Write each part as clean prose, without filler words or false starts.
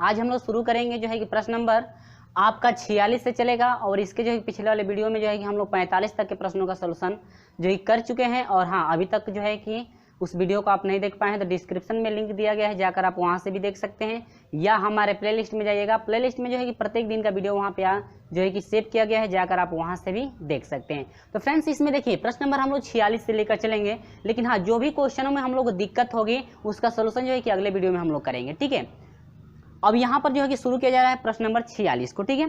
आज हम लोग शुरू करेंगे जो है कि प्रश्न नंबर आपका 46 से चलेगा और इसके जो है पिछले वाले वीडियो में जो है कि हम लोग 45 तक के प्रश्नों का सलूशन जो है कर चुके हैं। और हाँ, अभी तक जो है कि उस वीडियो को आप नहीं देख पाए हैं तो डिस्क्रिप्शन में लिंक दिया गया है, जाकर आप वहाँ से भी देख सकते हैं, या हमारे प्लेलिस्ट में जाइएगा। प्लेलिस्ट में जो है कि प्रत्येक दिन का वीडियो वहाँ पे जो है कि सेव किया गया है, जाकर आप वहाँ से भी देख सकते हैं। तो फ्रेंड्स, इसमें देखिए प्रश्न नंबर हम लोग 46 से लेकर चलेंगे, लेकिन हाँ, जो भी क्वेश्चनों में हम लोग को दिक्कत होगी उसका सोल्यूशन जो है कि अगले वीडियो में हम लोग करेंगे, ठीक है। अब यहाँ पर जो है कि शुरू किया जा रहा है प्रश्न नंबर 46 को, ठीक है।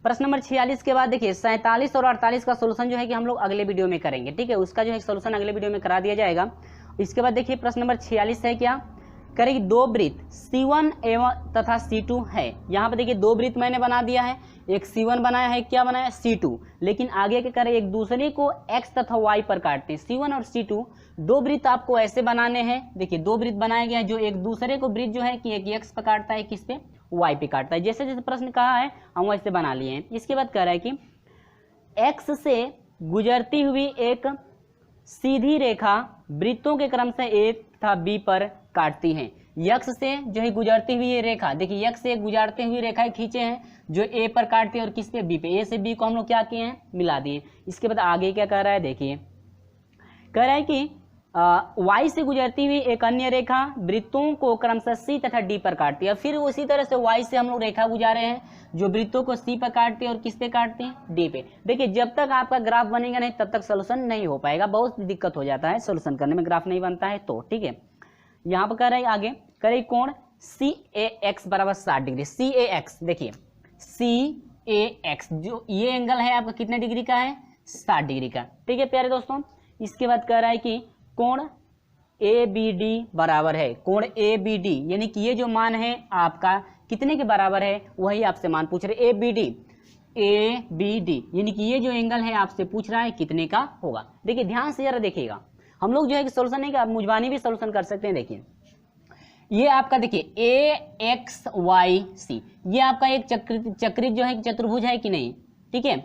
प्रश्न नंबर 46 के बाद देखिए 47 और 48 का सोल्यूशन जो है कि हम लोग अगले वीडियो में करेंगे, ठीक है। उसका जो है सोल्यूशन अगले वीडियो में करा दिया जाएगा। इसके बाद देखिए प्रश्न नंबर 46 है क्या, करेगी दो वृत्त C1 एवं तथा C2 है। यहाँ पर देखिए दो वृत्त मैंने बना दिया है, एक C1 बनाया है, क्या बनाया C2, लेकिन आगे के करे एक दूसरे को X तथा Y पर काटते हैं। C1 और C2 दो वृत्त आपको ऐसे बनाने हैं। देखिए दो वृत्त बनाया गया है जो एक दूसरे को वृत्त जो है कि एक X पर काटता है, किस पे, Y पे काटता है। जैसे जैसे प्रश्न कहा है हम वैसे बना लिए हैं। इसके बाद कह रहा है कि X से गुजरती हुई एक सीधी रेखा वृत्तों के क्रम से A तथा B पर काटती है। X से जो है गुजरती हुई ये रेखा, देखिए X से गुजरती हुई रेखाएं खींचे हैं जो A पर काटती है और किस पे, B पे। A से B को हम लोग क्या किए हैं, मिला दिए। इसके बाद आगे क्या कह रहा है, देखिए कह रहा है कि Y से गुजरती हुई एक अन्य रेखा वृत्तों को क्रमशः C तथा D पर काटती है। फिर उसी तरह से Y से हम लोग रेखा गुजारे हैं जो वृत्तों को C पर काटती है और किस पे काटती है, D पे। देखिए जब तक आपका ग्राफ बनेगा नहीं तब तक सोल्यूशन नहीं हो पाएगा, बहुत दिक्कत हो जाता है सोल्यूशन करने में, ग्राफ नहीं बनता है तो, ठीक है। यहाँ पर कह रहा है आगे, कह रही कोण CAX बराबर 60 डिग्री। CAX देखिए CAX जो ये एंगल है आपका कितने डिग्री का है, 60 डिग्री का, ठीक है प्यारे दोस्तों। इसके बाद कह रहा है कि कोण ABD बराबर है, कोण ABD यानी कि ये जो मान है आपका कितने के बराबर है, वही आपसे मान पूछ रहे। ABD यानी कि ये जो एंगल है आपसे पूछ रहा है कितने का होगा। देखिए ध्यान से जरा देखिएगा, हम लोग जो है कि सोल्यूशन नहीं, आप मुजबानी भी सोल्यूशन कर सकते हैं। देखिए ये आपका देखिए AXYC ये आपका एक चक्रित जो है चतुर्भुज है कि नहीं, ठीक है।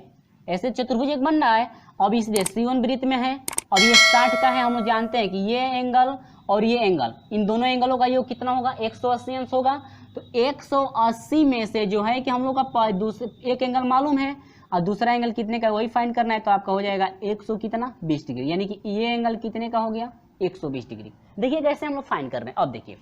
ऐसे चतुर्भुज एक बन रहा है। अब इस C1 वृत्त में है और ये 60 का है। हम लोग जानते हैं कि ये एंगल और ये एंगल, इन दोनों एंगलों का योग कितना होगा, 180 अंश होगा। तो 180 में से जो है कि हम लोग का एक एंगल मालूम है और दूसरा एंगल कितने का वही फाइंड करना है, तो आपका हो जाएगा 100 कितना, 20 डिग्री, यानी कि ये एंगल कितने का हो गया, 120 डिग्री। देखिए कैसे हम लोग फाइंड कर रहे हैं। अब देखिए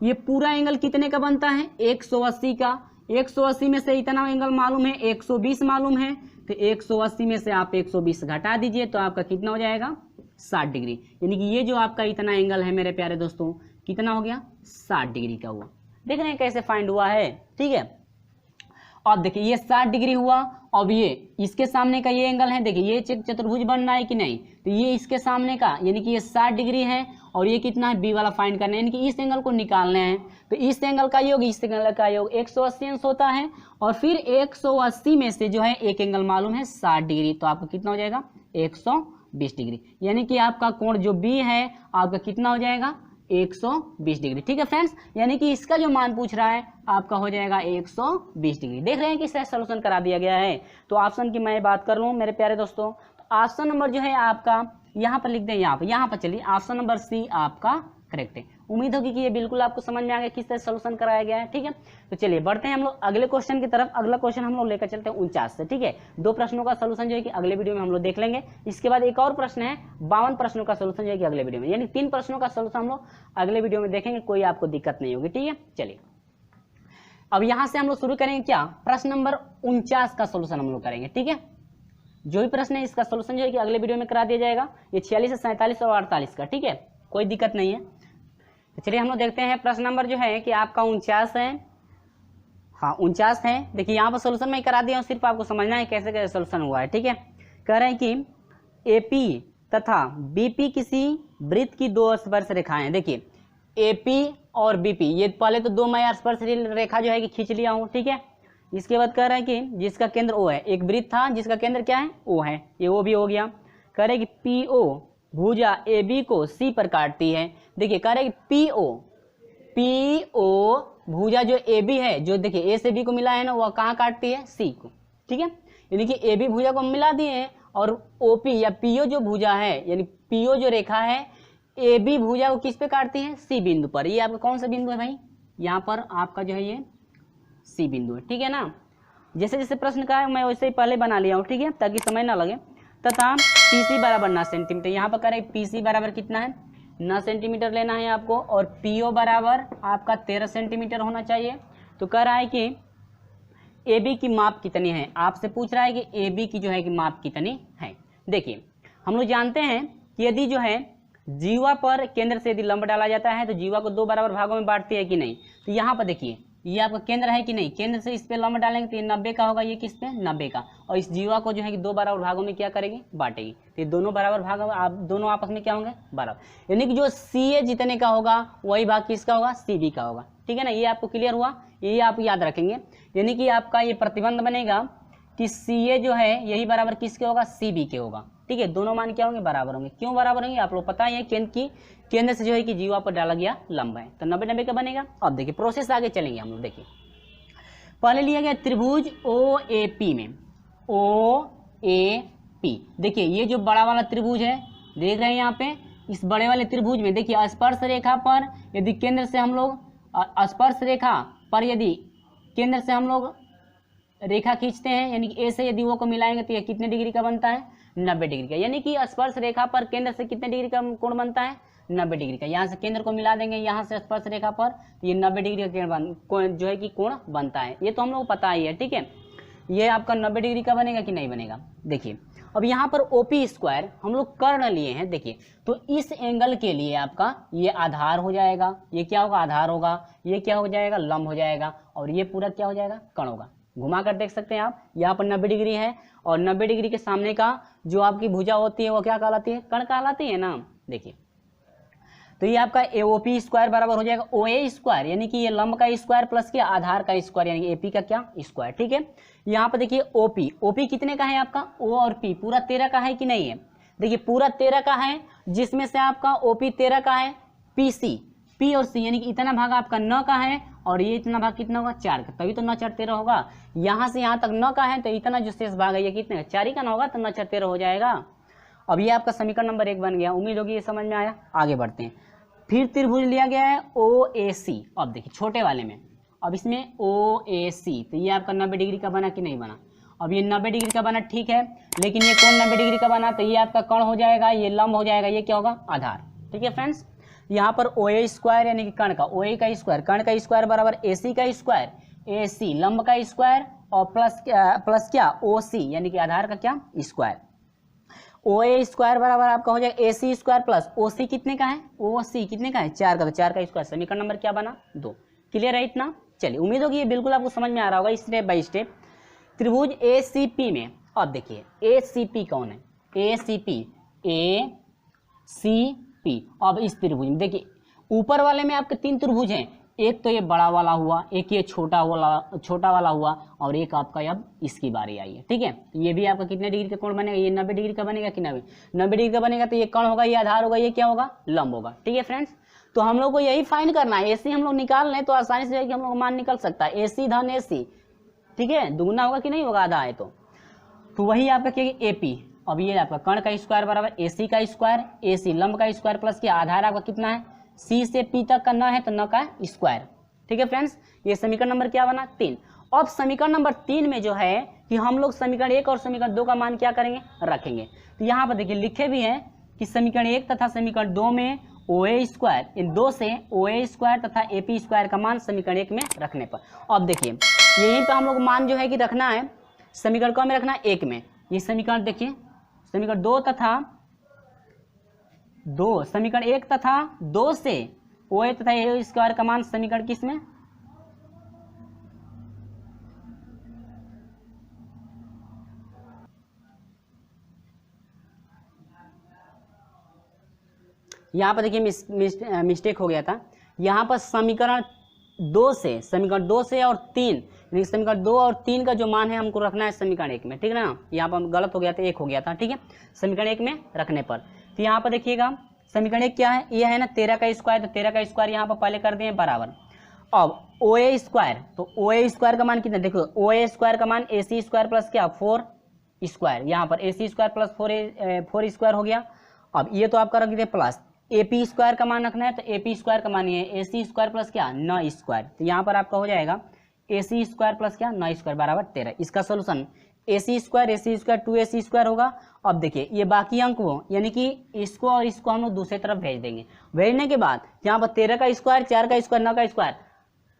ये पूरा एंगल कितने का बनता है, 180 का। 180 में से इतना एंगल मालूम है, 120 मालूम है, तो 180 में से आप 120 घटा दीजिए तो आपका कितना हो जाएगा, 60 डिग्री। यानी कि ये जो आपका इतना एंगल है मेरे प्यारे दोस्तों कितना हो गया, 60 डिग्री का हुआ। देख रहे हैं कैसे फाइंड हुआ है, ठीक है। अब देखिए ये 60 डिग्री हुआ। अब ये इसके सामने का ये एंगल है, देखिए ये चतुर्भुज बन रहा है कि नहीं, तो ये इसके सामने का यानी कि ये 60 डिग्री है और ये कितना है, बी वाला फाइंड करना है, यानी कि इस एंगल को निकालना है। तो इस एंगल का योग इस एंगल का योग 180 अंश होता है और फिर 180 में से जो है एक एंगल मालूम है 60 डिग्री, तो आपका कितना हो जाएगा, 120 डिग्री। यानी कि आपका कोण जो बी है आपका कितना हो जाएगा, 120 डिग्री, ठीक है फ्रेंड्स। यानी कि इसका जो मान पूछ रहा है आपका हो जाएगा 120 डिग्री। देख रहे हैं कि इसका सोल्यूशन करा दिया गया है। तो ऑप्शन की मैं बात कर लूं मेरे प्यारे दोस्तों, तो ऑप्शन नंबर जो है आपका यहाँ पर लिख दें, यहाँ पर चलिए ऑप्शन नंबर सी आपका करेक्ट है। उम्मीद होगी कि ये बिल्कुल आपको समझ में आ गया किस तरह सोल्यूशन कराया गया है, ठीक है। तो चलिए बढ़ते हैं हम लोग अगले क्वेश्चन की तरफ। अगला क्वेश्चन हम लोग लेकर चलते हैं 49 से, ठीक है। दो प्रश्नों का सोल्यूशन जो है कि अगले वीडियो में हम लोग देख लेंगे। इसके बाद एक और प्रश्न है 52 प्रश्नों का सोल्यूशन जो है कि अगले वीडियो में, यानी 3 प्रश्नों का सोल्यूशन हम लोग अगले वीडियो में देखेंगे, कोई आपको दिक्कत नहीं होगी, ठीक है। चलिए अब यहाँ से हम लोग शुरू करेंगे क्या, प्रश्न नंबर 49 का सोल्यूशन हम लोग करेंगे, ठीक है। जो भी प्रश्न है इसका सोल्यूशन जो है कि अगले वीडियो में करा दिया जाएगा। ये 46 से 47 और 48 का, ठीक है, कोई दिक्कत नहीं है। तो चलिए हम लोग देखते हैं प्रश्न नंबर जो है कि आपका 49 है। हाँ 49 है। देखिए यहाँ पर सोल्यूशन मैं करा दिया हूँ, सिर्फ आपको समझना है कैसे कैसे सोल्यूशन हुआ है, ठीक है। कह रहे हैं कि AP तथा BP किसी वृत्त की दो स्पर्श रेखाएं। देखिए AP और BP ये पहले तो दो मैं स्पर्श रेखा जो है कि खींच लिया हूँ, ठीक है। इसके बाद कह रहा है कि जिसका केंद्र O है, एक वृत्त था जिसका केंद्र क्या है, O है, ये O भी हो गया। कह रहे हैं कि PO भुजा AB को C पर काटती है। देखिए कह रहे हैं कि PO भुजा जो AB है, जो देखिए A से B को मिला है ना, वह कहाँ काटती है, C को, ठीक है। यानी कि AB भुजा को हम मिला दिए हैं और OP या PO जो भुजा है यानी PO जो रेखा है AB भुजा को किस पे काटती है, C बिंदु पर। ये आपका कौन सा बिंदु है भाई, यहाँ पर आपका जो है ये सी बिंदु है, ठीक है ना। जैसे जैसे प्रश्न का है मैं वैसे ही पहले बना लिया हूँ, ठीक है, ताकि समय ना लगे। तथा पीसी बराबर 9 सेंटीमीटर, यहाँ पर करें पीसी बराबर कितना है 9 सेंटीमीटर लेना है आपको, और पीओ बराबर आपका 13 सेंटीमीटर होना चाहिए। तो कह रहा है कि ए बी की माप कितनी है, आपसे पूछ रहा है कि ए बी की जो है कि माप कितनी है। देखिए हम लोग जानते हैं कि यदि जो है जीवा पर केंद्र से यदि लंब डाला जाता है तो जीवा को 2 बराबर भागों में बांटती है कि नहीं। तो यहाँ पर देखिए ये आपका केंद्र है कि नहीं, केंद्र से इस पे लंब डालेंगे तो ये 90 का होगा, ये किस पे 90 का, और इस जीवा को जो है कि 2 बराबर भागों में क्या करेगी, बांटेगी। तो ये दोनों बराबर भाग आप दोनों आपस में क्या होंगे, बराबर, यानी कि जो सी ए जितने का होगा वही भाग किसका होगा, सी बी का होगा, ठीक है ना। ये आपको क्लियर हुआ, ये आप याद रखेंगे। यानी कि आपका ये प्रतिबंध बनेगा कि सी ए जो है यही बराबर किसके होगा, सी बी के होगा, ठीक है। दोनों मान क्या होंगे, बराबर होंगे। क्यों बराबर होंगे, आप लोग पता है केंद्र से जो है कि जीवा पर डाला गया लंब है, तो 90 का बनेगा। अब देखिए प्रोसेस आगे चलेंगे हम लोग। देखिए पहले लिया गया त्रिभुज ओ ए पी में, ओ ए पी, देखिए ये जो बड़ा वाला त्रिभुज है देख रहे हैं यहाँ पे, इस बड़े वाले त्रिभुज में देखिए स्पर्श रेखा पर यदि केंद्र से हम लोग स्पर्श रेखा पर यदि केंद्र से हम लोग रेखा खींचते हैं, यानी कि ए से यदि वो को मिलाएंगे तो ये कितने डिग्री का बनता है, 90 डिग्री का। यानी कि स्पर्श रेखा पर केंद्र से कितने डिग्री का कोण बनता है, 90 डिग्री का। यहाँ से केंद्र को मिला देंगे यहाँ से स्पर्श रेखा पर, तो ये 90 डिग्री का कोण जो है कि कोण बनता है। ये तो हम लोग पता ही है, ठीक है। ये आपका 90 डिग्री का बनेगा कि नहीं बनेगा। देखिए अब यहाँ पर ओपी स्क्वायर हम लोग कर्ण लिए हैं, देखिए तो इस एंगल के लिए आपका ये आधार हो जाएगा, ये क्या होगा, आधार होगा, ये क्या हो जाएगा, लंब हो जाएगा, और ये पूरा क्या हो जाएगा, कर्ण होगा। घुमा कर देख सकते हैं आप, यहाँ पर 90 डिग्री है, और 90 डिग्री के सामने का जो आपकी भुजा होती है वो क्या कहलाती है, कर्ण कहलाती है ना। देखिए तो ये आपका एओपी स्क्वायर बराबर हो जाएगा ओए स्क्वायर, यानी कि ये लंब का स्क्वायर प्लस के आधार का स्क्वायर, यानी कि एपी का क्या, स्क्वायर, ठीक है। यहाँ पर देखिए ओपी, ओपी कितने का है आपका, ओ और पी पूरा 13 का है कि नहीं है। देखिए पूरा 13 का है, जिसमें से आपका ओपी 13 का है, पी सी, पी और सी यानी कि इतना भाग आपका 9 का है, और ये इतना भाग कितना होगा, 4 का, तभी तो 9 4 13 होगा। यहाँ से यहाँ तक 9 का है, तो इतना जो शेष भाग है ये कितने 4 ही का ना होगा, तो 9 4 13 हो जाएगा। अब ये आपका समीकरण नंबर 1 बन गया। उम्मीद होगी ये समझ में आया। आगे बढ़ते हैं। फिर त्रिभुज लिया गया है ओ ए सी। अब देखिए छोटे वाले में, अब इसमें ओ ए सी, तो ये आपका 90 डिग्री का बना कि नहीं बना। अब ये 90 डिग्री का बना, ठीक है, लेकिन ये कौन 90 डिग्री का बना, तो ये आपका कर्ण हो जाएगा, ये लंब हो जाएगा, ये क्या होगा, आधार, ठीक है फ्रेंड्स। यहाँ पर ओ ए स्क्वायर यानी कि कर्ण का, ओ ए का स्क्वायर, कर्ण का स्क्वायर बराबर ए सी का स्क्वायर, ए सी लंब का स्क्वायर, और प्लस क्या ओ सी यानी कि आधार का क्या, स्क्वायर। ओ ए स्क्वायर बराबर आपका हो जाएगा ए सी स्क्वायर प्लस ओ सी कितने का है, ओ सी कितने का है, 4 का, तो 4 का स्क्वायर। समीकरण नंबर क्या बना, 2। क्लियर है इतना। चलिए उम्मीद होगी ये बिल्कुल आपको समझ में आ रहा होगा स्टेप बाय स्टेप। त्रिभुज ए सी पी में, अब देखिए ए सी पी कौन है, ए सी पी, ए सी पी। अब इस त्रिभुज में देखिए ऊपर वाले में आपके 3 त्रिभुज हैं, एक तो ये बड़ा वाला हुआ, एक ये छोटा वाला हुआ, और एक आपका अब इसकी बारी आई है, ठीक है। ये भी आपका कितने डिग्री का कोण बनेगा, ये 90 डिग्री का बनेगा कि 90 डिग्री का बनेगा, तो ये कर्ण होगा, ये आधार होगा, ये क्या होगा, लंब होगा, ठीक है फ्रेंड्स। तो हम लोग को यही फाइंड करना है, एसी हम लोग निकाल लें तो आसानी से हम लोग मान निकल सकता है, एसी धन एसी, ठीक है, दुगुना होगा कि नहीं होगा, आधा है तो वही आपका क्या, एपी। अब ये आपका कर्ण का स्क्वायर बराबर एसी का स्क्वायर, एसी लंब का स्क्वायर प्लस के आधार आपका कितना है, सी से पी तक का 9 है, तो 9 का स्क्वायर, ठीक है फ्रेंड्स। ये समीकरण नंबर क्या बना, 3। अब समीकरण नंबर 3 में जो है कि हम लोग समीकरण 1 और समीकरण 2 का मान क्या करेंगे, रखेंगे। तो यहाँ पर देखिए लिखे भी हैं कि समीकरण 1 तथा समीकरण 2 में ओ ए स्क्वायर, इन 2 से ओ ए स्क्वायर तथा ए पी स्क्वायर का मान समीकरण 1 में रखने पर। अब देखिए यहीं पर हम लोग मान जो है कि रखना है, समीकरण कौन में रखना है, 1 में। ये समीकरण देखिए समीकरण 2 तथा 2, समीकरण 1 तथा 2 से ओ ए तथा ए स्क्वायर का मान समीकरण किस में, यहाँ पर देखिए मिस्टेक हो गया था। यहाँ पर समीकरण 2 से और 3, समीकरण 2 और 3 का जो मान है हमको रखना है समीकरण 1 में, ठीक है ना। यहाँ पर गलत हो गया था, 1 हो गया था, ठीक है, समीकरण 1 में रखने पर। तो यहाँ पर देखिएगा समीकरण 1 क्या है, ये है ना 13 का स्क्वायर, तो 13 का स्क्वायर यहाँ पर पहले कर दिए बराबर। अब ओ ए स्क्वायर, तो ओ ए स्क्वायर का मान कितना, देखो ओ ए स्क्वायर का मान ए सी स्क्वायर प्लस क्या 4 स्क्वायर, यहाँ पर ए सी स्क्वायर प्लस 4 स्क्वायर हो गया। अब ये तो आपका रख दीजिए प्लस, ए पी स्क्वायर का मान रखना है तो ए पी स्क्वायर का मान ये है ए सी स्क्वायर प्लस क्या 9 स्क्वायर, तो यहाँ पर आपका हो जाएगा ए सी स्क्वायर प्लस क्या 9 स्क्वायर बराबर 13। इसका solution A C square 2ac square होगा। अब देखिए ये बाकी अंक वो यानी कि इसको और इसको हम लोग दूसरी तरफ भेज देंगे। भेजने के बाद यहाँ पर 13 का स्क्वायर 4 का स्क्वायर 9 का स्क्वायर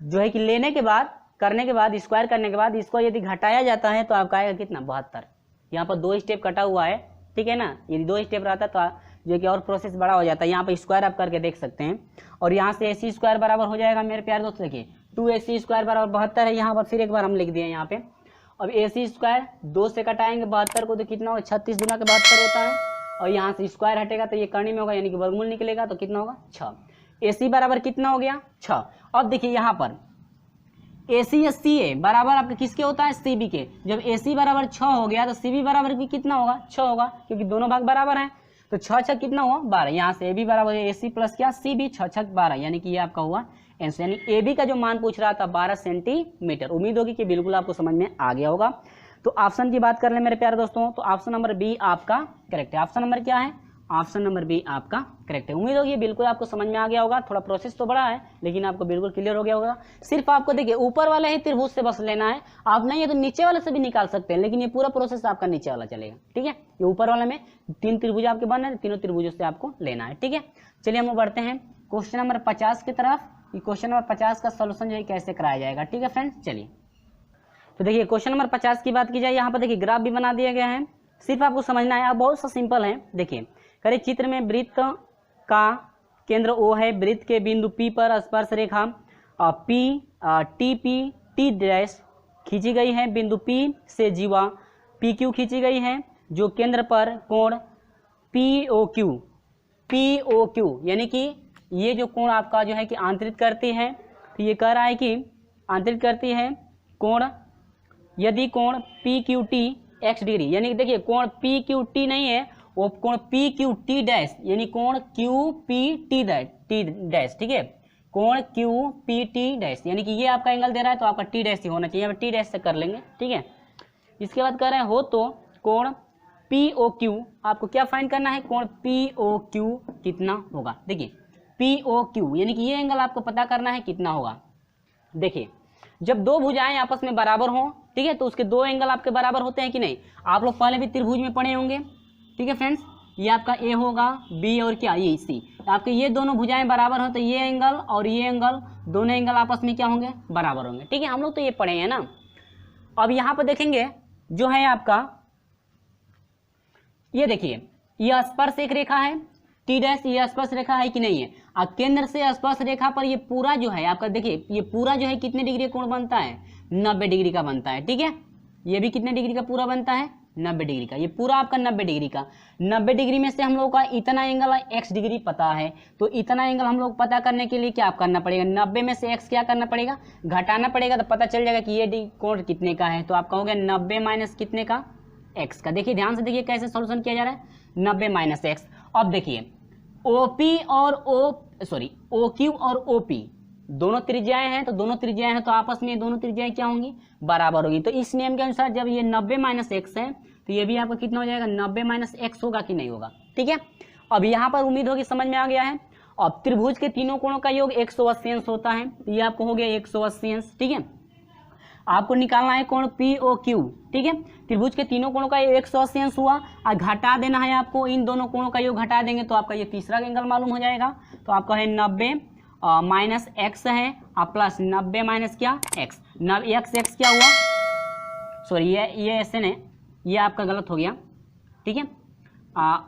जो है कि लेने के बाद करने के बाद स्क्वायर करने के बाद इसको यदि घटाया जाता है तो आपका आएगा कितना 72। यहाँ पर 2 स्टेप कटा हुआ है, ठीक है ना, यदि 2 स्टेप रहता तो जो कि और प्रोसेस बड़ा हो जाता है। यहाँ पर स्क्वायर आप करके देख सकते हैं और यहाँ से AC स्क्वायर बराबर हो जाएगा मेरे प्यारे दोस्त। देखिए 2AC स्क्वायर बराबर 72 है, यहाँ पर फिर एक बार हम लिख दिए यहाँ पे। अब AC स्क्वायर 2 से कटाएंगे 72 को तो कितना होगा 36 गुना के 72 होता है और यहाँ से स्क्वायर हटेगा तो ये करनी में होगा यानी कि वर्गमूल निकलेगा तो कितना होगा 6। AC बराबर कितना हो गया 6। अब देखिए यहाँ पर AC या CA बराबर आपका किसके होता है CB के। जब AC बराबर 6 हो गया तो CB बराबर भी कितना होगा 6 होगा क्योंकि दोनों भाग बराबर हैं। तो 6 6 कितना हुआ 12। यहाँ से AB बराबर AC प्लस क्या CB 6 6 12 यानी कि ये आपका हुआ आंसर। यानी AB का जो मान पूछ रहा था 12 सेंटीमीटर। उम्मीद होगी कि बिल्कुल आपको समझ में आ गया होगा। तो ऑप्शन की बात कर ले मेरे प्यारे दोस्तों तो ऑप्शन नंबर बी आपका करेक्ट है। ऑप्शन नंबर क्या है ऑप्शन नंबर बी आपका करेक्ट है। उम्मीद होगी बिल्कुल आपको समझ में आ गया होगा। थोड़ा प्रोसेस तो बड़ा है लेकिन आपको बिल्कुल क्लियर हो गया होगा। सिर्फ आपको देखिए ऊपर वाले ही त्रिभुज से बस लेना है, आप नहीं है तो नीचे वाले से भी निकाल सकते हैं लेकिन ये पूरा प्रोसेस आपका नीचे वाला चलेगा, ठीक है। ये ऊपर वाले में 3 त्रिभुज आपके बन रहे हैं, तीनों त्रिभुजों से आपको लेना है, ठीक है। चलिए हम बढ़ते हैं क्वेश्चन नंबर 50 की तरफ। क्वेश्चन नंबर 50 का सोल्यूशन जो है कैसे कराया जाएगा, ठीक है फ्रेंड्स। चलिए तो देखिए क्वेश्चन नंबर 50 की बात की जाए, यहाँ पर देखिए ग्राफ भी बना दिया गया है, सिर्फ आपको समझना है। आप बहुत सा सिंपल है। देखिए करे चित्र में वृत्त का केंद्र O है, वृत्त के बिंदु P पर स्पर्श रेखा टी डैश खींची गई है, बिंदु P से जीवा PQ खींची गई है जो केंद्र पर कोण POQ यानी कि ये जो कोण आपका जो है कि आंतरित करती है। तो ये कह रहा है कि आंतरित करती है कोण यदि कोण PQT x डिग्री, यानी कि देखिए कोण PQT नहीं है वो कोण PQT डैश यानी कोण QPT डैश, ठीक है, कोण QPT डैश यानी कि ये आपका एंगल दे रहा है तो आपका T डैश ही होना चाहिए। T डैश से कर लेंगे, ठीक है। इसके बाद कह रहे हैं हो तो कोण POQ आपको क्या फाइंड करना है, कोण POQ कितना होगा। देखिए POQ यानी कि ये एंगल आपको पता करना है कितना होगा। देखिए जब दो भुजाएं आपस में बराबर हों, ठीक है, तो उसके दो एंगल आपके बराबर होते हैं कि नहीं। आप लोग पहले भी त्रिभुज में पढ़े होंगे, ठीक है फ्रेंड्स। ये आपका A होगा, B और क्या ये C। आपके ये दोनों भुजाएं बराबर हो तो ये एंगल और ये एंगल दोनों एंगल आपस में क्या होंगे बराबर होंगे, ठीक है। हम लोग तो ये पढ़े हैं ना। अब यहाँ पर देखेंगे जो है आपका ये देखिए ये स्पर्श एक रेखा है T डैश, ये स्पर्श रेखा है कि नहीं है। अब केंद्र से स्पर्श रेखा पर ये पूरा जो है आपका देखिए ये पूरा जो है कितने डिग्री कोण बनता है 90 डिग्री का बनता है, ठीक है। ये भी कितने डिग्री का पूरा बनता है 90 डिग्री का। ये पूरा आपका 90 डिग्री का, 90 डिग्री में से हम लोग का इतना एंगल x डिग्री पता है तो इतना एंगल हम लोग पता करने के लिए क्या करना पड़ेगा 90 में से x क्या करना पड़ेगा घटाना पड़ेगा तो पता चल जाएगा कि ये कोण कितने का है। तो आपका हो गया 90 माइनस कितने का x का। देखिए ध्यान से देखिए कैसे सोल्यूशन किया जा रहा है 90 माइनस x। अब देखिए OQ और OP दोनों त्रिज्याएं हैं तो दोनों त्रिज्याएं हैं तो आपस में दोनों त्रिज्याएं क्या होंगी बराबर होगी। तो इस नियम के अनुसार जब ये 90 माइनस एक्स है तो ये भी आपका कितना हो जाएगा 90 माइनस एक्स होगा कि नहीं होगा, ठीक है। अब यहाँ पर उम्मीद होगी समझ में आ गया है। अब त्रिभुज के तीनों कोणों का योग 180 अंश होता है, ये आपको हो गया 180 अंश, ठीक है। आपको निकालना है कोण POQ, ठीक है। त्रिभुज के तीनों कोणों का 180 अंश हुआ और घटा देना है आपको, इन दोनों कोणों का योग घटा देंगे तो आपका ये तीसरा एंगल मालूम हो जाएगा। तो आपका है 90 माइनस एक्स है और प्लस 90 माइनस क्या एक्स। एक्स क्या हुआ, सॉरी ये ऐसे ने ये आपका गलत हो गया, ठीक है।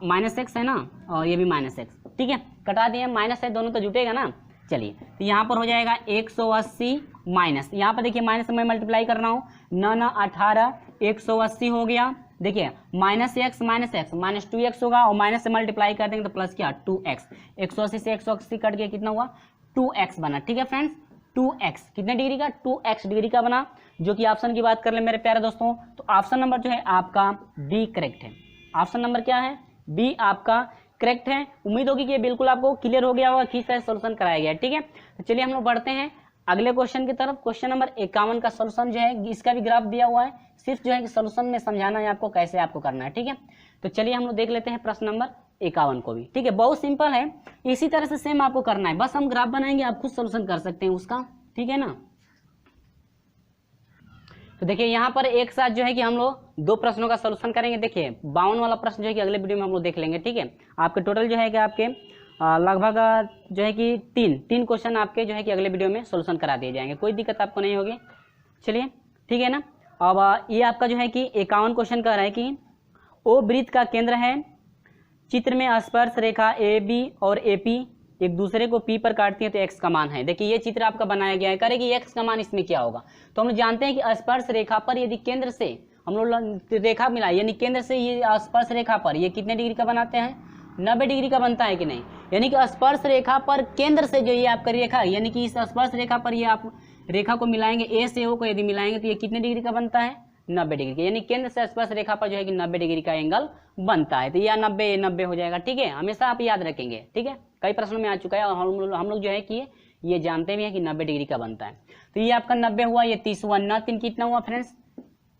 माइनस एक्स है ना और ये भी माइनस एक्स, ठीक है, कटा दिए माइनस है दोनों तो जुटेगा ना। चलिए तो यहाँ पर हो जाएगा 180 माइनस, यहाँ पर देखिए माइनस में मल्टीप्लाई कर रहा हूँ 9 18 180 हो गया। देखिए माइनस एक्स माइनस 2x होगा और माइनस से मल्टीप्लाई कर देंगे तो प्लस क्या 2x। 180 से 180 कट गया कितना हुआ 2x बना, ठीक है फ्रेंड्स। 2x कितने डिग्री का 2x डिग्री का बना। जो कि ऑप्शन की बात कर ले मेरे प्यारे दोस्तों तो ऑप्शन नंबर जो है आपका बी करेक्ट है। ऑप्शन नंबर क्या है बी आपका करेक्ट है। उम्मीद होगी कि ये बिल्कुल आपको क्लियर हो गया होगा किस तरह सोल्यूशन कराया गया है, ठीक है। तो चलिए हम लोग बढ़ते हैं अगले क्वेश्चन की तरफ। क्वेश्चन नंबर 51 का सोल्यूशन जो है इसका भी ग्राफ दिया हुआ है, सिर्फ जो है कि सोल्यूशन में समझाना है आपको कैसे आपको करना है, ठीक है। तो चलिए हम लोग देख लेते हैं प्रश्न नंबर 51 को भी। ठीक है, बहुत सिंपल है, इसी तरह से सेम आपको करना है, बस हम ग्राफ बनाएंगे, आप खुद सोल्यूशन कर सकते हैं उसका। ठीक है ना। तो देखिए यहाँ पर एक साथ जो है कि हम लोग 2 प्रश्नों का सोल्यूशन करेंगे। देखिए 52 वाला प्रश्न जो है कि अगले वीडियो में हम लोग देख लेंगे। ठीक है, आपके टोटल जो है कि आपके लगभग जो है कि तीन क्वेश्चन आपके जो है कि अगले वीडियो में सोल्यूशन करा दिए जाएंगे, कोई दिक्कत आपको नहीं होगी। चलिए ठीक है ना। अब ये आपका जो है कि 51 क्वेश्चन कह रहा है कि ओ वृत्त का केंद्र है, चित्र में स्पर्श रेखा ए बी और ए पी एक दूसरे को पी पर काटती है तो एक्स का मान है। देखिए ये चित्र आपका बनाया गया है, करेगी एक्स का मान इसमें क्या होगा। तो हम लोग जानते हैं कि स्पर्श रेखा पर यदि केंद्र से हम लोग रेखा मिला, यानी केंद्र से ये स्पर्श रेखा पर ये कितने डिग्री का बनाते हैं, 90 डिग्री का बनता है कि नहीं। यानी कि स्पर्श रेखा पर केंद्र से जो ये आपका रेखा, यानी कि इस स्पर्श रेखा पर ये आप रेखा को मिलाएंगे, ए से ओ को यदि मिलाएंगे तो ये कितने डिग्री का बनता है, 90 डिग्री का। यानी केंद्र से स्पर्श रेखा पर जो है कि 90 डिग्री का एंगल बनता है। तो यह 90 हो जाएगा। ठीक है, हमेशा आप याद रखेंगे। ठीक है, कई प्रश्नों में आ चुका है और हम लोग जो है कि ये जानते भी हैं कि 90 डिग्री का बनता है। तो ये आपका 90 हुआ, ये 30 हुआ, 3 कितना हुआ फ्रेंड्स,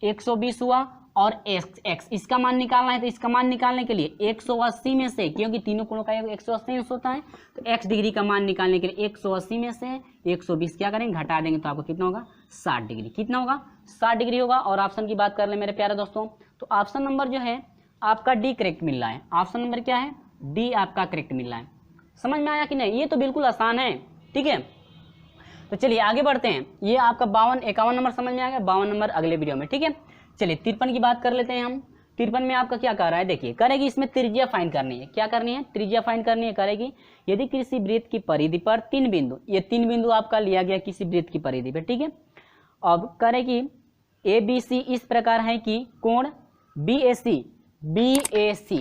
120 हुआ। और एक्स इसका मान निकालना है, तो इसका मान निकालने के लिए 180 में से, क्योंकि तीनों कोणों का 180 अंश होता है, तो एक्स डिग्री का मान निकालने के लिए 180 में से 120 क्या करेंगे, घटा देंगे, तो आपको कितना होगा, 60 डिग्री। कितना होगा, 60 डिग्री होगा। और ऑप्शन की बात कर ले मेरे प्यारे दोस्तों, तो ऑप्शन नंबर जो है आपका डी करेक्ट मिल रहा है। ऑप्शन नंबर क्या है, डी आपका करेक्ट मिल रहा है। समझ में आया कि नहीं, ये तो बिल्कुल आसान है। ठीक है, तो चलिए आगे बढ़ते हैं। ये आपका 51 नंबर समझ में आ गया, 52 नंबर अगले वीडियो में। ठीक है, चलिए 53 की बात कर लेते हैं हम। 53 में आपका क्या कर रहा है, देखिए करेगी इसमें त्रिज्या फाइंड करनी है। क्या करनी है, त्रिज्या फाइंड करनी है। करेगी यदि किसी वृत्त की परिधि पर 3 बिंदु, ये 3 बिंदु आपका लिया गया किसी वृत्त की परिधि पर। ठीक है, अब करेगी ए बी सी इस प्रकार है कि कोण बी ए सी,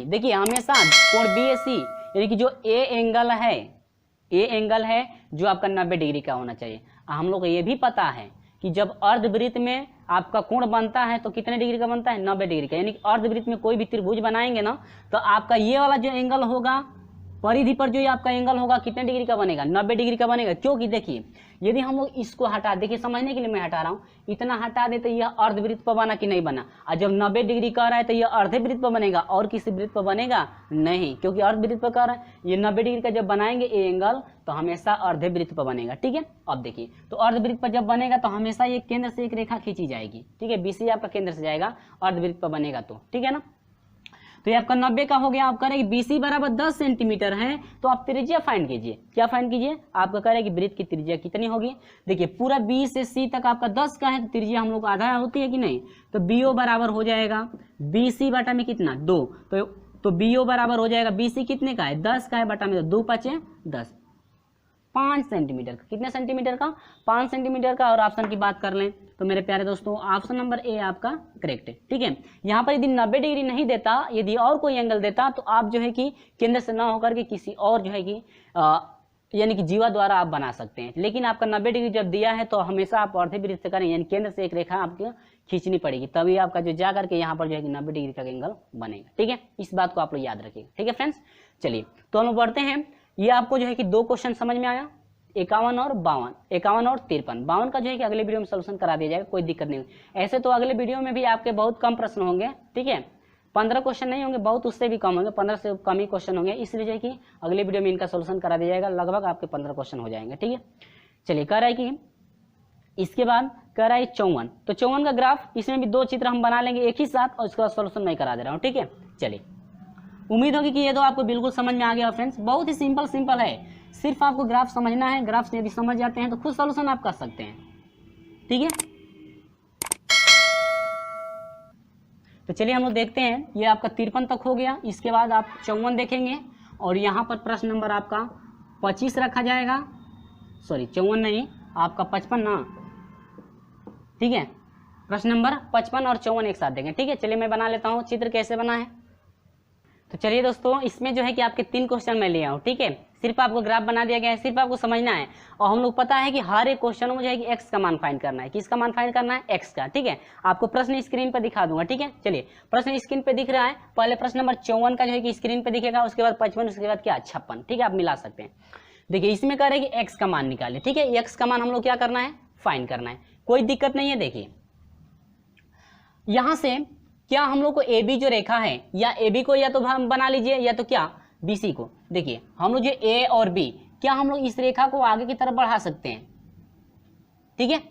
देखिए हमेशा कोण बी ए सी यानी कि जो ए एंगल है जो आपका 90 डिग्री का होना चाहिए। हम लोग को ये भी पता है कि जब अर्धवृत्त में आपका कोण बनता है तो कितने डिग्री का बनता है, 90 डिग्री का। यानी कि अर्धवृत्त में कोई भी त्रिभुज बनाएंगे ना, तो आपका ये वाला जो एंगल होगा परिधि पर, जो ये आपका एंगल होगा कितने डिग्री का बनेगा, 90 डिग्री का बनेगा। क्योंकि देखिए यदि हम लोग इसको हटा, देखिए समझने के लिए मैं हटा रहा हूँ, इतना हटा दे तो यह अर्धवृत्त पर बना कि नहीं बना। और जब 90 डिग्री कर रहा है तो यह अर्धे वृत्त पर बनेगा और किसी वृत्त पर बनेगा नहीं, क्योंकि अर्धवृत्त पर कर रहा है। ये 90 डिग्री का जब बनाएंगे ये एंगल तो हमेशा अर्धे वृत्त पर बनेगा। ठीक है, अब देखिए तो अर्धवृत्त पर जब बनेगा तो हमेशा ये केंद्र से एक रेखा खींची जाएगी। ठीक है, बीसी आपका केंद्र से जाएगा, अर्धवृत्त पर बनेगा तो। ठीक है ना, तो ये आपका 90 का हो गया। आप करेंगे बीसी बराबर 10 सेंटीमीटर है, तो आप त्रिज्या फाइंड कीजिए। क्या फाइंड कीजिए, आपका करेगी वृत्त की त्रिज्या कितनी होगी। देखिए पूरा बी से सी तक आपका 10 का है, तो त्रिज्या हम लोग आधा होती है कि नहीं, तो बीओ बराबर हो जाएगा बीसी बटा में कितना, 2। तो बीओ बराबर हो जाएगा बीसी कितने का है, 10 का है, बटा में 2 5 10, 5 सेंटीमीटर का। कितने सेंटीमीटर का, 5 सेंटीमीटर का। और ऑप्शन की बात कर लें तो मेरे प्यारे दोस्तों ऑप्शन नंबर ए आपका करेक्ट है। ठीक है, यहाँ पर यदि 90 डिग्री नहीं देता, यदि और कोई एंगल देता, तो आप जो है कि केंद्र से ना होकर के किसी और जो है कि यानी कि जीवा द्वारा आप बना सकते हैं। लेकिन आपका 90 डिग्री जब दिया है तो हमेशा आप अर्धे वृत्त से करें, यानी केंद्र से एक रेखा आपको खींचनी पड़ेगी, तभी आपका जो जा करके यहाँ पर जो है कि 90 डिग्री का एंगल बनेगा। ठीक है, इस बात को आप लोग याद रखिएगा। ठीक है फ्रेंड्स, चलिए तो हम लोग बढ़ते हैं। ये आपको जो है कि 2 क्वेश्चन समझ में आया, 51 और 52, 51 और 53। 52 का जो है कि अगले वीडियो में सोल्यूशन करा दिया जाएगा, कोई दिक्कत नहीं होगी। ऐसे तो अगले वीडियो में भी आपके बहुत कम प्रश्न होंगे। ठीक है, 15 क्वेश्चन नहीं होंगे, बहुत उससे भी कम होंगे, 15 से कम ही क्वेश्चन होंगे। इसलिए कि अगले वीडियो में इनका सोल्यूशन करा दिया जाएगा, लगभग आपके 15 क्वेश्चन हो जाएंगे। ठीक है, चलिए कह रहा है कि इसके बाद कह रहा है 54, तो 54 का ग्राफ, इसमें भी 2 चित्र हम बना लेंगे एक ही साथ और इसका सोल्यूशन मैं करा दे रहा हूँ। ठीक है, चलिए उम्मीद होगी कि ये 2 आपको बिल्कुल समझ में आ गया फ्रेंड्स। बहुत ही सिंपल है, सिर्फ आपको ग्राफ समझना है। ग्राफ से यदि समझ जाते हैं तो खुद सॉल्यूशन आप कर सकते हैं। ठीक है, तो चलिए हम लोग देखते हैं। ये आपका 53 तक हो गया, इसके बाद आप 54 देखेंगे और यहाँ पर प्रश्न नंबर आपका 25 रखा जाएगा, सॉरी 54 नहीं, आपका 55 ना। ठीक है, प्रश्न नंबर 55 और 54 एक साथ देंगे। ठीक है, चलिए मैं बना लेता हूँ चित्र कैसे बना है। तो चलिए दोस्तों, इसमें जो है कि आपके 3 क्वेश्चन मैं लिया हूँ। ठीक है, सिर्फ आपको ग्राफ बना दिया गया है, सिर्फ आपको समझना है। और हम लोग पता है कि हर एक क्वेश्चन में जो है कि एक्स का मान फाइंड करना है। किसका मान फाइंड करना है, एक्स का। ठीक है, आपको प्रश्न स्क्रीन पर दिखा दूंगा। ठीक है, चलिए प्रश्न स्क्रीन पे दिख रहा है। पहले प्रश्न नंबर 54 का जो है कि स्क्रीन पे दिखेगा, उसके बाद 55, उसके बाद क्या 56। ठीक है, आप मिला सकते हैं। देखिए इसमें कह रहे हैं कि एक्स का मान निकाले। ठीक है, एक्स का मान हम लोग क्या करना है, फाइंड करना है, कोई दिक्कत नहीं है। देखिए यहां से क्या हम लोग को ए बी जो रेखा है, या ए बी को या तो हम बना लीजिए या तो क्या BC को, देखिए हम लोग जो A और B, क्या हम लोग इस रेखा को आगे की तरफ बढ़ा सकते हैं, ठीक है,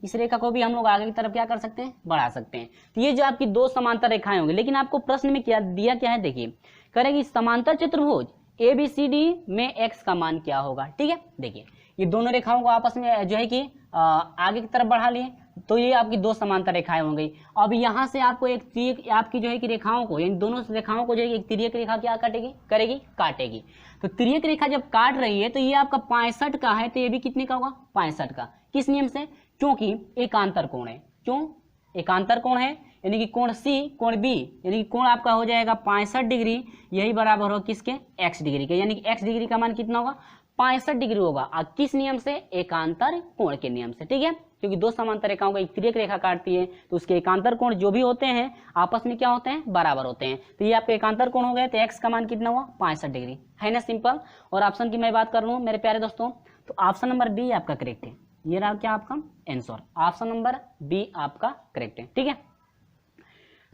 इस रेखा को भी हम लोग आगे की तरफ क्या कर सकते हैं, बढ़ा सकते हैं। तो ये जो आपकी दो समांतर रेखाएं होंगी, लेकिन आपको प्रश्न में क्या दिया, क्या है देखिए, करेगी समांतर चतुर्भुज ABCD में x का मान क्या होगा, ठीक है। देखिए ये दोनों रेखाओं को आपस में जो है कि आगे की तरफ बढ़ा लिए, तो ये आपकी दो समांतर रेखाएं हो गई। अब यहाँ से आपको एक आपकी जो है कि रेखाओं को, यानी दोनों रेखाओं को जो है एक तिर्यक रेखा क्या काटेगी, करेगी, काटेगी। तो तिर्यक रेखा जब काट रही है तो ये आपका 65 का है, तो ये भी कितने का होगा, 65 का। किस नियम से, क्योंकि एकांतर कोण है, क्यों एकांतर कोण है, यानी कि कोण C कोण B, यानी कि कोण आपका हो जाएगा 65 डिग्री, यही बराबर हो किसके, x डिग्री के, यानी कि x डिग्री का मान कितना होगा, 65 डिग्री होगा। किस नियम से, एकांतर कोण के नियम से, ठीक है, क्योंकि दो समांतर रेखाओं को एक तिर्यक रेखा काटती है, तो उसके एकांतर कोण जो भी होते हैं आपस में क्या होते हैं, बराबर होते हैं। तो ये आपके एकांतर कोण हो गए, तो x का मान कितना हुआ, 65 डिग्री, है ना, सिंपल। और ऑप्शन की मैं बात कर लूँ मेरे प्यारे दोस्तों, तो ऑप्शन नंबर बी आपका करेक्ट है। ये रहा क्या आपका आंसर, ऑप्शन नंबर बी आपका करेक्ट है, ठीक है।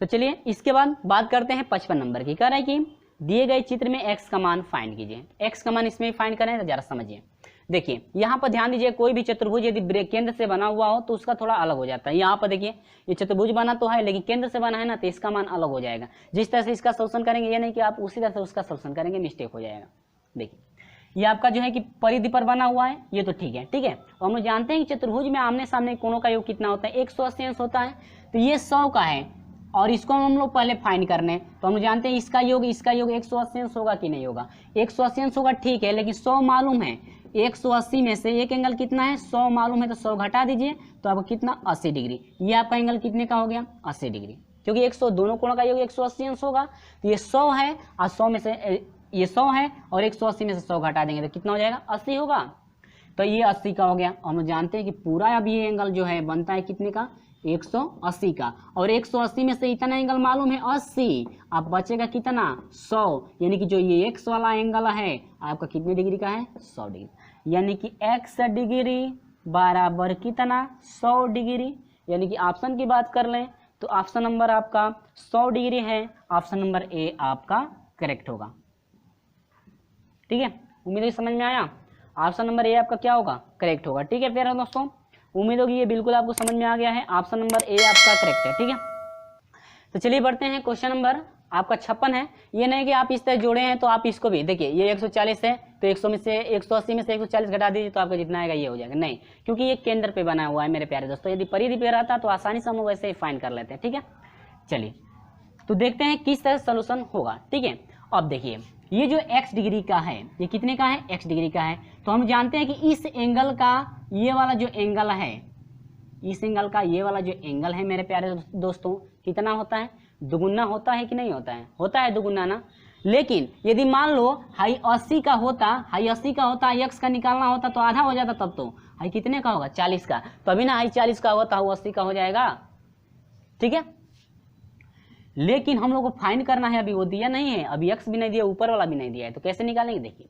तो चलिए इसके बाद बात करते हैं 55 नंबर की। कह रहा है कि दिए गए चित्र में x का मान फाइंड कीजिए। x का मान इसमें फाइंड करें तो जरा समझिए। देखिए यहाँ पर ध्यान दीजिए, कोई भी चतुर्भुज यदि केंद्र से बना हुआ हो तो उसका थोड़ा अलग हो जाता है। यहाँ पर देखिए ये चतुर्भुज बना तो है, लेकिन केंद्र से बना है ना, तो इसका मान अलग हो जाएगा। जिस तरह से इसका सोल्यूशन करेंगे, ये नहीं कि आप उसी तरह से उसका सोल्यूशन करेंगे, मिस्टेक हो जाएगा। देखिए ये आपका जो है कि परिधि पर बना हुआ है, ये तो ठीक है, ठीक है। और हम लोग जानते हैं कि चतुर्भुज में आमने सामने कोणों का योग कितना होता है, 180 अंश होता है। तो ये 100 का है और इसको हम लोग पहले फाइंड करने, तो हम जानते हैं इसका योग 180 अंश होगा कि नहीं होगा, 180 अंश होगा, ठीक है, लेकिन 100 मालूम है, 180 में से एक एंगल कितना है, 100 मालूम है, तो 100 घटा दीजिए तो आपको कितना, 80 डिग्री। ये आपका एंगल कितने का हो गया, 80 डिग्री, क्योंकि 100 दोनों कोणों का योग 180 अंश होगा। तो ये 100 है और 100 में से ये 100 है और 180 में से 100 घटा देंगे तो कितना हो जाएगा, 80 होगा। तो ये 80 का हो गया। और हम जानते हैं कि पूरा अब ये एंगल जो है बनता है कितने का, 180 का, और 180 में से इतना एंगल मालूम है 80, अब बचेगा कितना, 100, यानी कि जो ये x वाला एंगल है आपका कितने डिग्री का है, 100 डिग्री, यानी कि x डिग्री बराबर कितना, 100 डिग्री। यानी कि ऑप्शन की बात कर लें तो ऑप्शन नंबर आपका 100 डिग्री है, ऑप्शन नंबर ए आपका करेक्ट होगा, ठीक है। उम्मीद है समझ में आया, ऑप्शन नंबर ए आपका क्या होगा, करेक्ट होगा, ठीक है प्यारे दोस्तों। उम्मीद होगी ये बिल्कुल आपको समझ में आ गया है, ऑप्शन नंबर ए आपका करेक्ट है, ठीक है। तो चलिए बढ़ते हैं, क्वेश्चन नंबर आपका 56 है। ये नहीं कि आप इस तरह जोड़े हैं तो आप इसको भी देखिए, ये 140 है तो 180 में से 140 घटा दीजिए तो आपका जितना आएगा ये हो जाएगा, नहीं, क्योंकि ये केंद्र पे बना हुआ है मेरे प्यारे दोस्तों। यदि परिधि पे रहता तो आसानी से हम वैसे ही फाइंड कर लेते हैं, ठीक है। चलिए तो देखते हैं किस तरह सोल्यूशन होगा, ठीक है। अब देखिए ये जो x डिग्री का है, ये कितने का है, x डिग्री का है। तो हम जानते हैं कि इस एंगल का ये वाला जो एंगल है, इस एंगल का ये वाला जो एंगल है मेरे प्यारे दोस्तों, कितना होता है, दुगुना होता है कि नहीं होता है, होता है दुगुना ना। लेकिन यदि मान लो हाई 80 का होता, x का निकालना होता तो आधा हो जाता, तब तो हाई कितने का होगा, 40 का। तो अभी ना हाई 40 का होता, 80 का हो जाएगा, ठीक है। लेकिन हम लोग को फाइंड करना है, अभी वो दिया नहीं है, अभी x भी नहीं दिया, ऊपर वाला भी नहीं दिया है, तो कैसे निकालेंगे। देखिए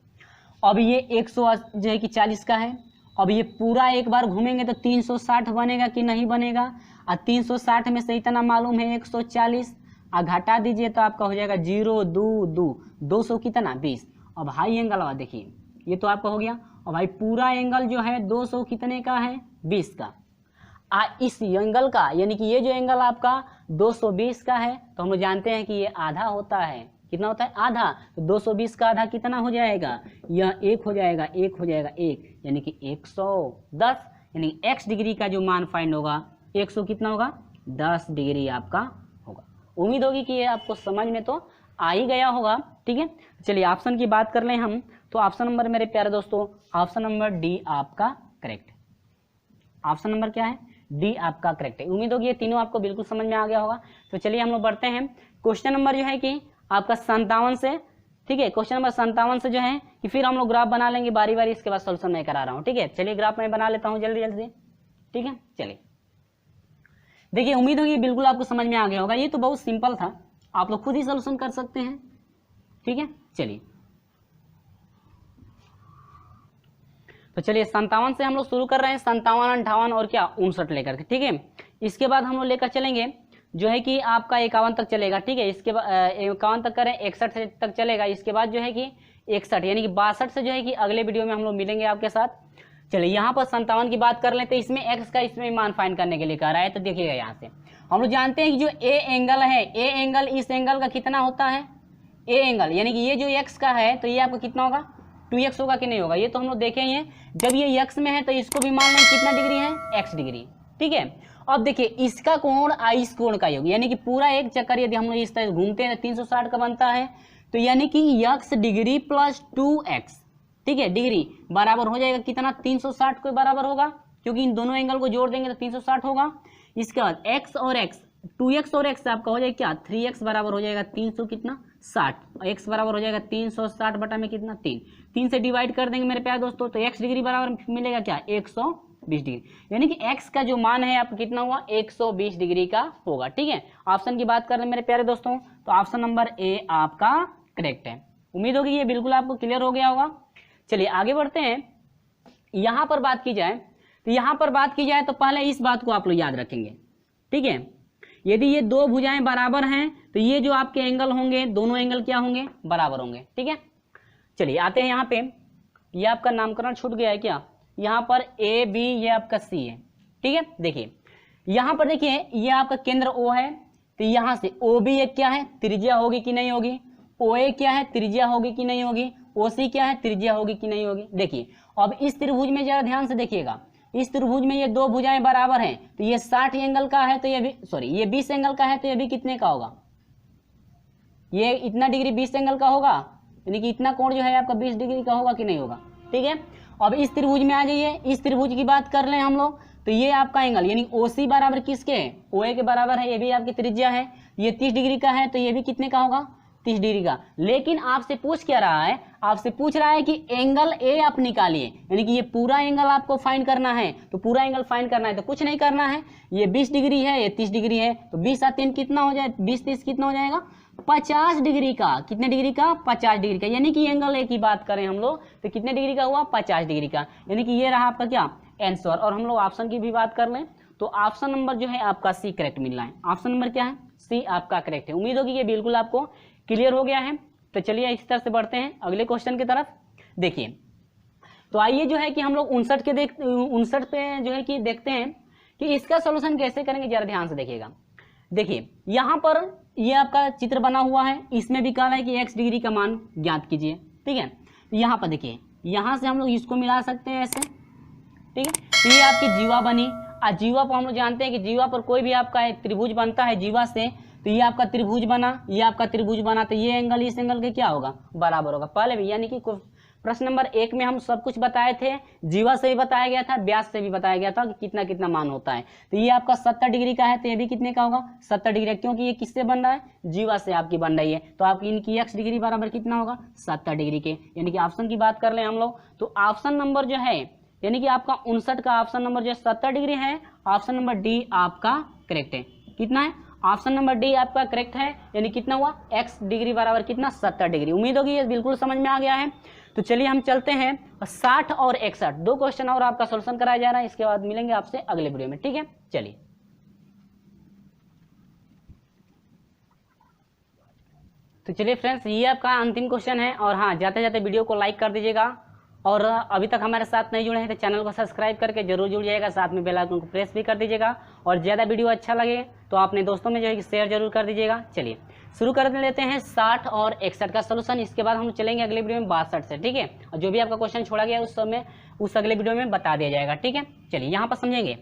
अब ये 100 जो है कि 40 का है, अब ये पूरा एक बार घूमेंगे तो 360 बनेगा कि नहीं बनेगा, और 360 में से इतना मालूम है 140, और घटा दीजिए तो आपका हो जाएगा 0 2 2 200 कितना 20। अब हाई एंगल वाला देखिए ये तो आपका हो गया, और भाई पूरा एंगल जो है 200 कितने का है, 20 का। इस एंगल का यानी कि ये जो एंगल आपका 220 का है, तो हम जानते हैं कि ये आधा होता है, कितना होता है, आधा। तो 220 का आधा कितना हो जाएगा, यह 1 हो जाएगा, 1 हो जाएगा 1, यानी कि 110, यानी x डिग्री का जो मान फाइंड होगा 100 कितना होगा, 10 डिग्री आपका होगा। उम्मीद होगी कि ये आपको समझ में तो आ ही गया होगा, ठीक है। चलिए ऑप्शन की बात कर लें हम, तो ऑप्शन नंबर मेरे प्यारे दोस्तों, ऑप्शन नंबर डी आपका करेक्ट। ऑप्शन नंबर क्या है, डी आपका करेक्ट है। उम्मीद होगी ये तीनों आपको बिल्कुल समझ में आ गया होगा। तो चलिए हम लोग बढ़ते हैं क्वेश्चन नंबर जो है कि आपका 57 से, ठीक है। क्वेश्चन नंबर 57 से जो है कि फिर हम लोग ग्राफ बना लेंगे बारी बारी, इसके बाद सोल्यूशन मैं करा रहा हूँ, ठीक है। चलिए ग्राफ मैं बना लेता हूँ जल्दी जल्दी, ठीक है। चलिए देखिए उम्मीद होगी बिल्कुल आपको समझ में आ गया होगा, ये तो बहुत सिंपल था, आप लोग खुद ही सोल्यूशन कर सकते हैं, ठीक है। चलिए तो चलिए 57 से हम लोग शुरू कर रहे हैं, 57 58 और क्या 59 लेकर के, ठीक है। इसके बाद हम लोग लेकर चलेंगे जो है कि आपका 51 तक चलेगा, ठीक है। इसके बाद 51 तक करें, 61 तक चलेगा। इसके बाद जो है कि 61 यानी कि 62 से जो है कि अगले वीडियो में हम लोग मिलेंगे आपके साथ। चलिए यहाँ पर 57 की बात कर लेते हैं। इसमें एक्स का इसमें मान फाइंड करने के लिए कह रहा है, तो देखिएगा यहाँ से हम लोग जानते हैं कि जो ए एंगल है, ए एंगल इस एंगल का कितना होता है, ए एंगल यानी कि ये जो एक्स का है तो ये आपका कितना होगा, 2x होगा कि नहीं होगा, ये तो हम लोग देखे ही हैं। जब ये एक्स में है तो इसको भी मान लें कितना डिग्री है, एक्स डिग्री, ठीक है। अब देखिए इसका कोण इस कोण का योग, यानी कि पूरा एक चक्कर यदि हम लोग इस तरह घूमते हैं 360 का बनता है, तो यानी कि x डिग्री प्लस 2x, ठीक है, डिग्री बराबर हो जाएगा कितना, 360 के बराबर होगा, क्योंकि इन दोनों एंगल को जोड़ देंगे तो 360 होगा। इसके बाद x और x, 2x और x आपका हो जाएगा क्या, 3x बराबर हो जाएगा 300 कितना 60, x बराबर हो जाएगा 360 बटा में कितना 3 से डिवाइड कर देंगे मेरे प्यारे दोस्तों, तो x डिग्री बराबर मिलेगा क्या, 120 डिग्री, यानी कि x का जो मान है आपका कितना हुआ, 120 डिग्री का होगा, ठीक है। ऑप्शन की बात कर रहे हैं मेरे प्यारे दोस्तों, तो ऑप्शन नंबर ए आपका करेक्ट है। उम्मीद होगी ये बिल्कुल आपको क्लियर हो गया होगा। चलिए आगे बढ़ते हैं। यहां पर बात की जाए तो यहां पर बात की जाए तो पहले इस बात को आप लोग याद रखेंगे, ठीक है। यदि ये दो भुजाएं बराबर हैं तो ये जो आपके एंगल होंगे दोनों एंगल क्या होंगे, बराबर होंगे, ठीक है। चलिए आते हैं यहाँ पे, ये आपका नामकरण छूट गया है क्या, यहाँ पर ए बी ये आपका सी है, ठीक है। देखिए यहाँ पर देखिए ये आपका केंद्र ओ है, तो यहाँ से ओ बी एक क्या है, त्रिज्या होगी कि नहीं होगी, ओ ए क्या है, त्रिज्या होगी कि नहीं होगी, ओ सी क्या है, त्रिज्या होगी कि नहीं होगी। देखिए अब इस त्रिभुज में जरा ध्यान से देखिएगा, इस त्रिभुज में ये दो भुजाएं बराबर हैं, तो ये 60 एंगल का है तो ये भी ये 20 एंगल का है, तो ये भी कितने का होगा, ये इतना डिग्री 20 एंगल का होगा, यानी कि इतना कोण जो है आपका 20 डिग्री का होगा कि नहीं होगा, ठीक है। अब इस त्रिभुज में आ जाइए, इस त्रिभुज की बात कर लें हम लोग, तो ये आपका एंगल यानी OC बराबर किसके है, OA के बराबर है, ये भी आपकी त्रिज्या है, ये 30 डिग्री का है, तो ये भी कितने का होगा, 30 डिग्री का। लेकिन आपसे पूछ क्या रहा है, आपसे पूछ रहा है कि एंगल ए आप निकालिए, यानी कि ये पूरा एंगल आपको फाइंड करना है, तो पूरा एंगल फाइंड करना है तो कुछ नहीं करना है, ये 20 डिग्री है, ये 30 डिग्री है, तो 20 और 3 कितना हो जाए, 20 30 कितना हो जाएगा, 50 डिग्री का, कितने डिग्री का, 50 डिग्री का, यानी कि एंगल ए की बात करें हम लोग तो कितने डिग्री का हुआ, 50 डिग्री का, यानी कि ये रहा आपका क्या आंसर। और हम लोग ऑप्शन की भी बात कर लें तो ऑप्शन नंबर जो है आपका सी करेक्ट मिल रहा है, ऑप्शन नंबर क्या है, सी आपका करेक्ट है। उम्मीद होगी ये बिल्कुल आपको क्लियर हो गया है। तो चलिए इस तरह से बढ़ते हैं अगले क्वेश्चन की तरफ। देखिए तो आइए जो है कि हम लोग 59 पे जो है कि देखते हैं कि इसका सॉल्यूशन कैसे करेंगे, जरा ध्यान से देखिएगा। देखिए यहाँ पर ये आपका चित्र बना हुआ है, इसमें भी कहा है कि x डिग्री का मान ज्ञात कीजिए, ठीक है। यहाँ पर देखिए यहाँ से हम लोग इसको मिला सकते हैं ऐसे, ठीक है। तो ये आपकी जीवा बनी, और जीवा पर हम लोग जानते हैं कि जीवा पर कोई भी आपका एक त्रिभुज बनता है जीवा से, तो ये आपका त्रिभुज बना, ये आपका त्रिभुज बना, तो ये एंगल इस एंगल के क्या होगा, बराबर होगा। पहले भी यानी कि प्रश्न नंबर 1 में हम सब कुछ बताए थे, जीवा से भी बताया गया था, व्यास से भी बताया गया था कि कितना कितना मान होता है। तो ये आपका 70 डिग्री का है, तो ये भी कितने का होगा, 70 डिग्री, क्योंकि ये किससे बन रहा है, जीवा से आपकी बन रही है, तो आपकी इनकी x डिग्री बराबर कितना होगा, 70 डिग्री के। यानी कि ऑप्शन की बात कर ले हम लोग तो ऑप्शन नंबर जो है यानी कि आपका 59 का ऑप्शन नंबर जो 70 डिग्री है, ऑप्शन नंबर डी आपका करेक्ट है। कितना है, ऑप्शन नंबर डी आपका करेक्ट है, यानी कितना हुआ, x डिग्री बराबर कितना, 70 डिग्री। उम्मीद होगी ये बिल्कुल समझ में आ गया है। तो चलिए हम चलते हैं 60 और 61 दो क्वेश्चन और आपका सॉल्यूशन कराया जा रहा है, इसके बाद मिलेंगे आपसे अगले वीडियो में, ठीक है। चलिए तो चलिए फ्रेंड्स ये आपका अंतिम क्वेश्चन है, और हाँ जाते जाते वीडियो को लाइक कर दीजिएगा, और अभी तक हमारे साथ नहीं जुड़े हैं तो चैनल को सब्सक्राइब करके जरूर जुड़ जाइएगा, साथ में बेल आइकन को प्रेस भी कर दीजिएगा, और ज़्यादा वीडियो अच्छा लगे तो अपने दोस्तों में जो है कि शेयर जरूर कर दीजिएगा। चलिए शुरू कर लेते हैं 60 और 61 का सॉल्यूशन, इसके बाद हम चलेंगे अगले वीडियो में 62 से, ठीक है। और जो भी आपका क्वेश्चन छोड़ा गया उस समय उस अगले वीडियो में बता दिया जाएगा, ठीक है। चलिए यहाँ पर समझेंगे।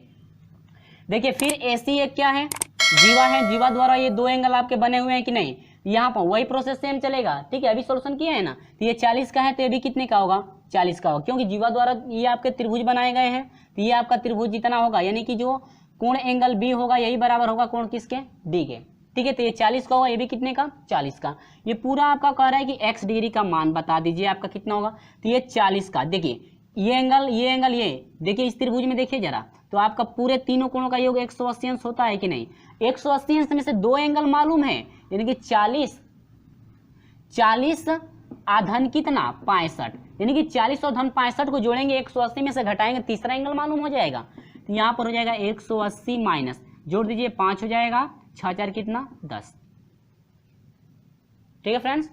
देखिए फिर AC एक क्या है, जीवा है, जीवा द्वारा ये दो एंगल आपके बने हुए हैं कि नहीं, यहाँ पर वही प्रोसेस सेम चलेगा, ठीक है। अभी सॉल्यूशन किया है ना, तो ये 40 का है, तो ये भी कितने का होगा, 40 का होगा, क्योंकि जीवा द्वारा ये आपके त्रिभुज बनाए गए हैं, तो ये आपका त्रिभुज जितना होगा यानी कि जो कोण एंगल बी होगा यही बराबर होगा कोण किसके, डी के, ठीक है। तो ये 40 का होगा, ये भी कितने का, 40 का। ये पूरा आपका कह रहा है कि x डिग्री का मान बता दीजिए आपका कितना होगा, तो ये 40 का। देखिए ये एंगल ये देखिए इस त्रिभुज में देखिए जरा, तो आपका पूरे तीनों कोणों का योग 180 अंश होता है कि नहीं, 180 अंश में से दो एंगल मालूम है, यानी कि 40 आधन कितना 65, यानी कि 40 और धन 65 को जोड़ेंगे 180 में से घटाएंगे, तीसरा एंगल मालूम हो जाएगा। तो यहाँ पर हो जाएगा 180 माइनस, जोड़ दीजिए 5 हो जाएगा, 6 4 कितना 10। ठीक है फ्रेंड्स,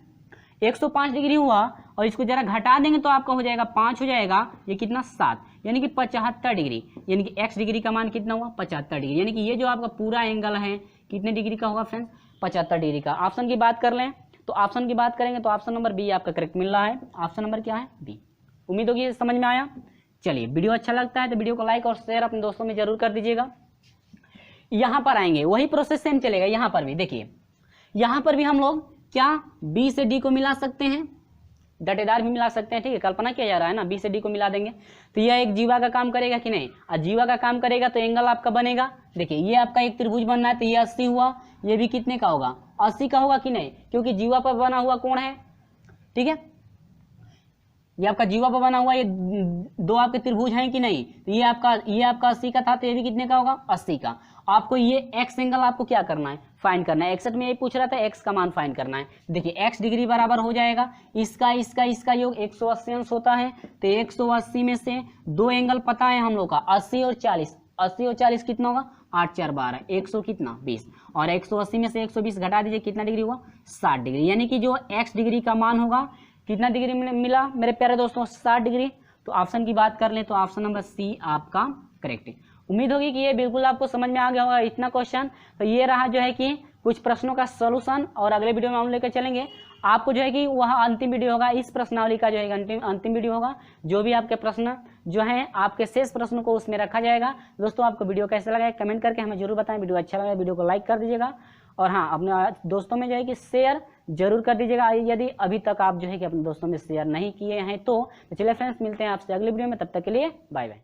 105 डिग्री हुआ और इसको जरा घटा देंगे तो आपका हो जाएगा 5 हो जाएगा, ये कितना 7, यानी कि 75 डिग्री, यानी कि x डिग्री का मान कितना हुआ 75 डिग्री, यानी कि ये जो आपका पूरा एंगल है कितने डिग्री का होगा फ्रेंड्स 75 डिग्री का। ऑप्शन की बात कर लें तो ऑप्शन की बात करेंगे तो ऑप्शन नंबर बी आपका करेक्ट मिल रहा है। ऑप्शन नंबर क्या है बी। उम्मीद होगी समझ में आया। चलिए, वीडियो अच्छा लगता है तो वीडियो को लाइक और शेयर अपने दोस्तों में जरूर कर दीजिएगा। यहाँ पर आएंगे वही प्रोसेस सेम चलेगा। यहाँ पर भी देखिए, यहाँ पर भी हम लोग क्या बी से डी को मिला सकते हैं, डटेदार भी मिला सकते हैं। ठीक है, कल्पना किया जा रहा है ना, बी से डी को मिला देंगे तो यह एक जीवा का काम करेगा कि नहीं, और जीवा का काम करेगा तो एंगल आपका बनेगा। देखिए, ये आपका एक त्रिभुज बनना है तो ये 80 हुआ, ये भी कितने का होगा 80 का होगा कि नहीं, क्योंकि जीवा पर बना हुआ कोण है। ठीक है, ये आपका जीवा पर बना हुआ, ये दो आपके त्रिभुज हैं कि नहीं, तो ये आपका 80 का था तो ये भी कितने का होगा 80 का। आपको ये एक्स एंगल आपको क्या करना है फाइंड करना है। 61 में यही पूछ रहा था, एक्स का मान फाइंड करना है। देखिए, एक्स डिग्री बराबर हो जाएगा इसका योग 180 अंश होता है, तो 180 में से दो एंगल पता है हम लोग का 80 और 40, 80 और 40 कितना होगा 8 4 12, 100 कितना 20, और 180 में से 120 घटा दीजिए कितना डिग्री हुआ 60 डिग्री, यानी कि जो एक्स डिग्री का मान होगा कितना डिग्री मिला मेरे प्यारे दोस्तों 60 डिग्री। तो ऑप्शन की बात कर लें तो ऑप्शन नंबर सी आपका करेक्ट है। उम्मीद होगी कि ये बिल्कुल आपको समझ में आ गया होगा इतना क्वेश्चन। तो ये रहा जो है कि कुछ प्रश्नों का सॉल्यूशन, और अगले वीडियो में हम लेकर चलेंगे आपको जो है कि वह अंतिम वीडियो होगा, इस प्रश्नावली का जो है अंतिम वीडियो होगा। जो भी आपके प्रश्न जो हैं आपके शेष प्रश्नों को उसमें रखा जाएगा। दोस्तों, आपको वीडियो कैसा लगा कमेंट करके हमें जरूर बताएं। वीडियो अच्छा लगा वीडियो को लाइक कर दीजिएगा, और हाँ, अपने दोस्तों में जो है कि शेयर जरूर कर दीजिएगा यदि अभी तक आप जो है कि अपने दोस्तों में शेयर नहीं किए हैं तो। चलिए फ्रेंड्स, मिलते हैं आपसे अगले वीडियो में, तब तक के लिए बाय बाय।